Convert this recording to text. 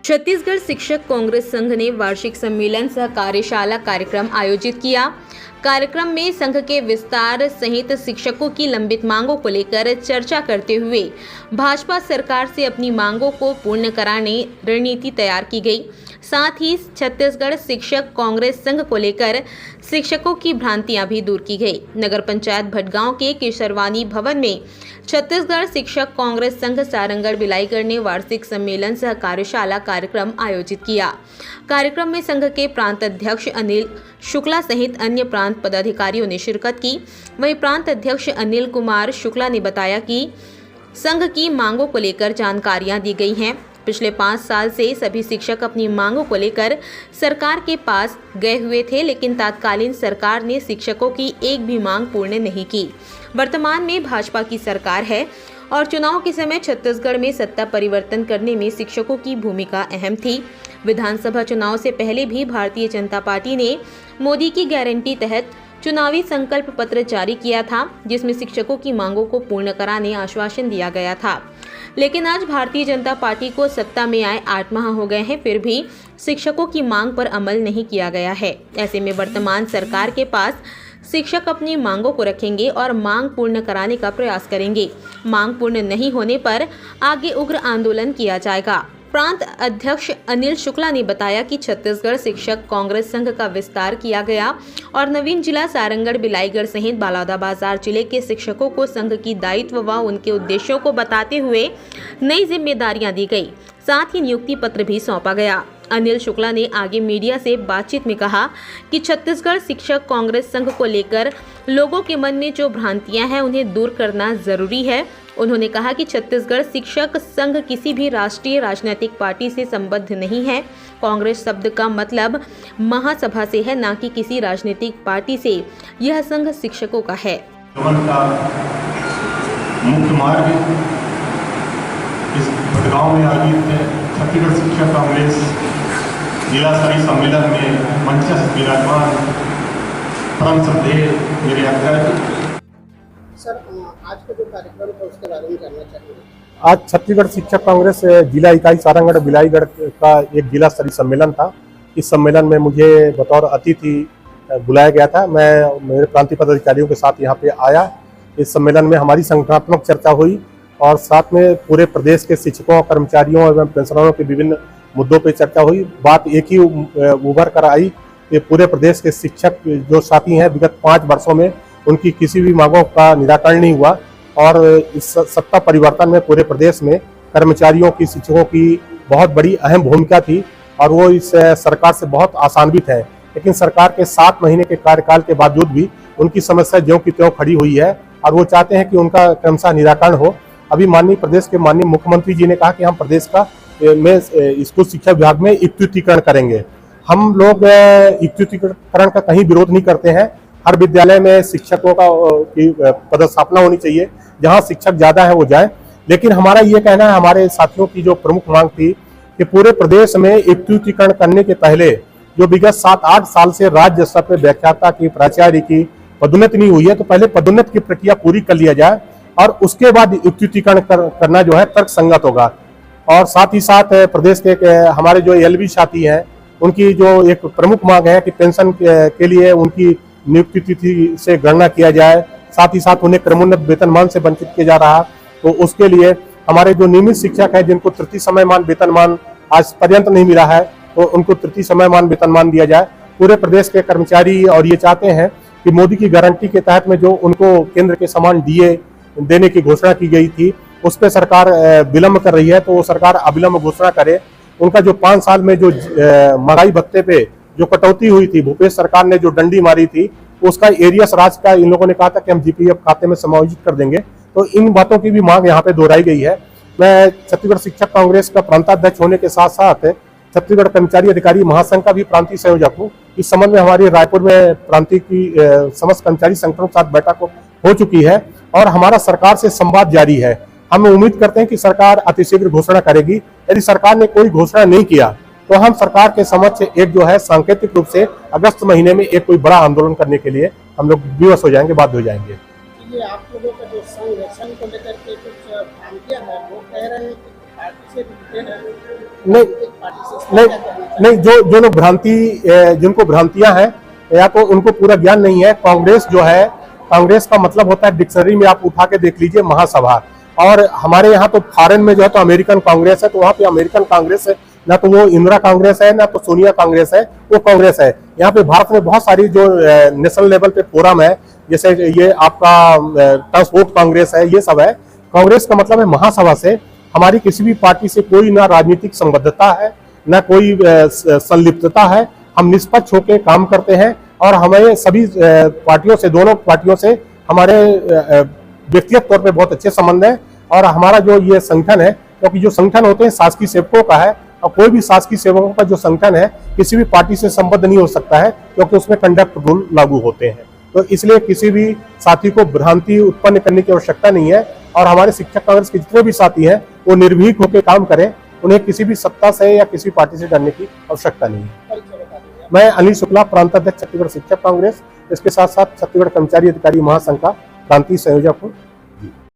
छत्तीसगढ़ शिक्षक कांग्रेस संघ ने वार्षिक सम्मेलन सह कार्यशाला कार्यक्रम आयोजित किया। कार्यक्रम में संघ के विस्तार सहित शिक्षकों की लंबित मांगों को लेकर चर्चा करते हुए भाजपा सरकार से अपनी मांगों को पूर्ण कराने रणनीति तैयार की गई। साथ ही छत्तीसगढ़ शिक्षक कांग्रेस संघ को लेकर शिक्षकों की भ्रांतियां भी दूर की गई। नगर पंचायत भटगांव के केशरवानी भवन में छत्तीसगढ़ शिक्षक कांग्रेस संघ सारंगढ़ बिलाईगढ़ ने वार्षिक सम्मेलन सह कार्यशाला कार्यक्रम आयोजित किया। कार्यक्रम में संघ के प्रांत अध्यक्ष अनिल शुक्ला सहित अन्य प्रांत पदाधिकारियों ने शिरकत की। वहीं प्रांत अध्यक्ष अनिल कुमार शुक्ला ने बताया कि संघ की मांगों को लेकर जानकारियां दी गई हैं। पिछले 5 साल से सभी शिक्षक अपनी मांगों को लेकर सरकार के पास गए हुए थे, लेकिन तत्कालीन सरकार ने शिक्षकों की एक भी मांग पूर्ण नहीं की। वर्तमान में भाजपा की सरकार है और चुनाव के समय छत्तीसगढ़ में सत्ता परिवर्तन करने में शिक्षकों की भूमिका अहम थी। विधानसभा चुनाव से पहले भी भारतीय जनता पार्टी ने मोदी की गारंटी तहत चुनावी संकल्प पत्र जारी किया था, जिसमें शिक्षकों की मांगों को पूर्ण कराने आश्वासन दिया गया था। लेकिन आज भारतीय जनता पार्टी को सत्ता में आए 8 माह हो गए हैं, फिर भी शिक्षकों की मांग पर अमल नहीं किया गया है। ऐसे में वर्तमान सरकार के पास शिक्षक अपनी मांगों को रखेंगे और मांग पूर्ण कराने का प्रयास करेंगे। मांग पूर्ण नहीं होने पर आगे उग्र आंदोलन किया जाएगा। प्रांत अध्यक्ष अनिल शुक्ला ने बताया कि छत्तीसगढ़ शिक्षक कांग्रेस संघ का विस्तार किया गया और नवीन जिला सारंगढ़ बिलाईगढ़ सहित बलौदाबाजार जिले के शिक्षकों को संघ की दायित्व व उनके उद्देश्यों को बताते हुए नई जिम्मेदारियां दी गई। साथ ही नियुक्ति पत्र भी सौंपा गया। अनिल शुक्ला ने आगे मीडिया से बातचीत में कहा कि छत्तीसगढ़ शिक्षक कांग्रेस संघ को लेकर लोगों के मन में जो भ्रांतियां हैं उन्हें दूर करना जरूरी है। उन्होंने कहा कि छत्तीसगढ़ शिक्षक संघ किसी भी राष्ट्रीय राजनीतिक पार्टी से संबद्ध नहीं है। कांग्रेस शब्द का मतलब महासभा से है, न कि किसी राजनीतिक पार्टी से। यह संघ शिक्षकों का है। मुख्य मार्ग इस भटगांव में आयोजित छत्तीसगढ़ शिक्षक कांग्रेस जिला स्तरीय सम्मेलन में मंचस्थ विराजमान परम श्रद्धेय मेरे अध्यक्ष सर, आज का जो कार्यक्रम था उसके बारे में जानना चाहिए। आज छत्तीसगढ़ शिक्षक कांग्रेस जिला इकाई सारंगढ़ बिलाईगढ़ का एक जिला स्तरीय सम्मेलन था। इस सम्मेलन में मुझे बतौर अतिथि बुलाया गया था। मैं मेरे प्रांतीय पदाधिकारियों के साथ यहाँ पे आया। इस सम्मेलन में हमारी संगठनात्मक चर्चा हुई और साथ में पूरे प्रदेश के शिक्षकों, कर्मचारियों एवं पेंशनरों के विभिन्न मुद्दों पर चर्चा हुई। बात एक ही उभर कर आई कि पूरे प्रदेश के शिक्षक जो साथी हैं, विगत 5 वर्षों में उनकी किसी भी मांगों का निराकरण नहीं हुआ और इस सत्ता परिवर्तन में पूरे प्रदेश में कर्मचारियों की, शिक्षकों की बहुत बड़ी अहम भूमिका थी और वो इस सरकार से बहुत आशान्वित है। लेकिन सरकार के 7 महीने के कार्यकाल के बावजूद भी उनकी समस्या ज्यों की त्यों खड़ी हुई है और वो चाहते हैं कि उनका क्रमशः निराकरण हो। अभी प्रदेश के माननीय मुख्यमंत्री जी ने कहा कि हम प्रदेश का में स्कूल शिक्षा विभाग में इक्विटीकरण करेंगे। हम लोग इक्विटीकरण का कहीं विरोध नहीं करते हैं। हर विद्यालय में शिक्षकों की पदस्थापना होनी चाहिए, जहां शिक्षक ज्यादा है वो जाए। लेकिन हमारा ये कहना है, हमारे साथियों की जो प्रमुख मांग थी कि पूरे प्रदेश में इक्विटीकरण करने के पहले जो विगत 7-8 साल से राज्य स्तर पर व्याख्याता की, प्राचार्य की पदोन्नति नहीं हुई है, तो पहले पदोन्नति की प्रक्रिया पूरी कर लिया जाए और उसके बाद इक्विटीकरण करना जो है तर्कसंगत होगा। और साथ ही साथ प्रदेश के हमारे जो एलबी साथी हैं, उनकी जो एक प्रमुख मांग है कि पेंशन के लिए उनकी नियुक्ति तिथि से गणना किया जाए। साथ ही साथ उन्हें क्रमोन्नत वेतनमान से वंचित किया जा रहा, तो उसके लिए हमारे जो नियमित शिक्षक हैं, जिनको तृतीय समयमान वेतनमान आज पर्यंत नहीं मिला है, तो उनको तृतीय समयमान वेतनमान दिया जाए। पूरे प्रदेश के कर्मचारी और ये चाहते हैं कि मोदी की गारंटी के तहत में जो उनको केंद्र के समान डीए देने की घोषणा की गई थी, उस पर सरकार विलंब कर रही है, तो वो सरकार अविलंब घोषणा करे। उनका जो 5 साल में जो महंगाई भत्ते पे जो कटौती हुई थी, भूपेश सरकार ने जो डंडी मारी थी, उसका एरियस राशि का इन लोगों ने कहा था कि हम जीपीएफ खाते में समायोजित कर देंगे। तो इन बातों की भी मांग यहाँ पे दोहराई गई है। मैं छत्तीसगढ़ शिक्षक कांग्रेस का प्रांताध्यक्ष होने के साथ साथ छत्तीसगढ़ कर्मचारी अधिकारी महासंघ का भी प्रांतीय संयोजक हूँ। इस संबंध में हमारी रायपुर में प्रांतीय की समस्त कर्मचारी संगठनों के साथ बैठक हो चुकी है और हमारा सरकार से संवाद जारी है। हम उम्मीद करते हैं कि सरकार अतिशीघ्र घोषणा करेगी। यदि सरकार ने कोई घोषणा नहीं किया तो हम सरकार के समक्ष एक जो है सांकेतिक रूप से अगस्त महीने में एक कोई बड़ा आंदोलन करने के लिए हम लोग विवश हो जाएंगे, बाध्य हो जाएंगे। ये आप लोगों का जो संघ को लेकर के कुछ भ्रांतियां है, वो कह रहे हैं कि पार्टी से जुड़ते हैं, नहीं एक पार्टी से नहीं क्या कहना चाहेंगे? नहीं, जो लोग जिनको भ्रांतियां हैं या तो उनको पूरा ज्ञान नहीं है। कांग्रेस जो है, कांग्रेस का मतलब होता है, डिक्शनरी में आप उठा के देख लीजिए, महासभा। और हमारे यहाँ तो फॉरेन में जो है तो अमेरिकन कांग्रेस है, तो वहाँ पे अमेरिकन कांग्रेस है, ना तो वो इंदिरा कांग्रेस है, ना तो सोनिया कांग्रेस है, वो कांग्रेस है। यहाँ पे भारत में बहुत सारी जो नेशनल लेवल पे फोरम है, जैसे ये आपका ट्रांसपोर्ट कांग्रेस है, ये सब है। कांग्रेस का मतलब है महासभा से। हमारी किसी भी पार्टी से कोई ना राजनीतिक संबद्धता है, ना कोई संलिप्तता है। हम निष्पक्ष होकर काम करते हैं और हमें सभी पार्टियों से, दोनों पार्टियों से हमारे व्यक्तिगत तौर पे बहुत अच्छे संबंध हैं। और हमारा जो ये संगठन है, क्योंकि जो संगठन होते हैं शासकीय सेवकों का है, और कोई भी शासकीय सेवकों का जो संगठन है किसी भी पार्टी से संबद्ध नहीं हो सकता है, क्योंकि उसमें कंडक्ट रूल लागू होते हैं। तो इसलिए किसी भी साथी को भ्रांति उत्पन्न करने की आवश्यकता नहीं है। और हमारे शिक्षक कांग्रेस के जितने भी साथी हैं वो निर्भीक होकर काम करें, उन्हें किसी भी सत्ता से या किसी पार्टी से डरने की आवश्यकता नहीं है। परिचय बता दीजिए। मैं अनिल शुक्ला, प्रांत अध्यक्ष छत्तीसगढ़ शिक्षक कांग्रेस, इसके साथ साथ छत्तीसगढ़ कर्मचारी अधिकारी महासंघ का प्रांतीय संयोजक हूँ।